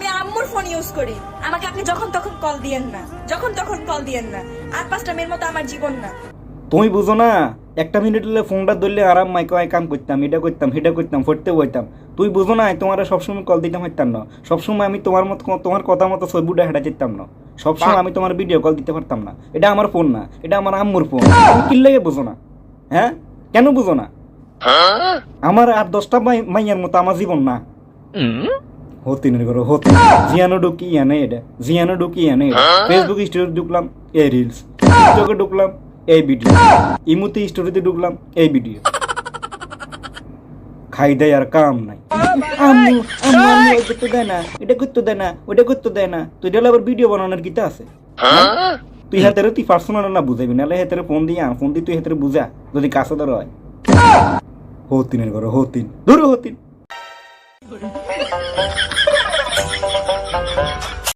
আমি আম্মুর phone use করি। আমাকে আপনি যখন তখন কল দিয়েন না, যখন তখন কল দিয়েন না। আর 5টা মেয়ের মতো আমার জীবন না। তুমি বুঝো না, একটা মিনিট হলে ফোনটা ধরলে আরাম মাইকে কাম করতাম, এটা করতাম সেটা করতাম, ফটতে বইতাম। তুই বুঝো না, তোমার সবসময় কল দিতাম পারতাম না। সবসময় আমি তোমার মতো, তোমার কথা মতো ছবিটা হেঁটে যেতাম না। সবসময় আমি তোমার ভিডিও কল দিতে পারতাম না। এটা আমার ফোন না, এটা আমার আম্মুর ফোন। তুমি কি লেগে বুঝো না? হ্যাঁ, কেন বুঝো না? আমার আর 10টা মাইয়ার মতো আমার জীবন না। হতিনের করো হতি জিয়ানো ঢুকি এনে এটা, জিয়ানো ঢুকি এনে এটা। ফেসবুক স্টোরি ঢুকলাম, এই রিলস। টিকটকে ঢুকলাম, এই ভিডিও। ইমুতে স্টোরিতে ঢুকলাম, এই ভিডিও। খাই দেয় আর কাম নাই। আম্মু আম্মু আম্মু ওই করতে দেয় না, এটা করতে দেয় না, ওটা করতে দেয় না। তুই এটা আবার ভিডিও বানানোর কিতা আছে? তুই হাতের তুই পার্সোনাল না বুঝাবি, নাহলে হাতের ফোন দিয়ে তুই হাতের বুঝা, যদি কাছে ধর হয়। হতিনের ঘরে হতিন, ধরো হতিন।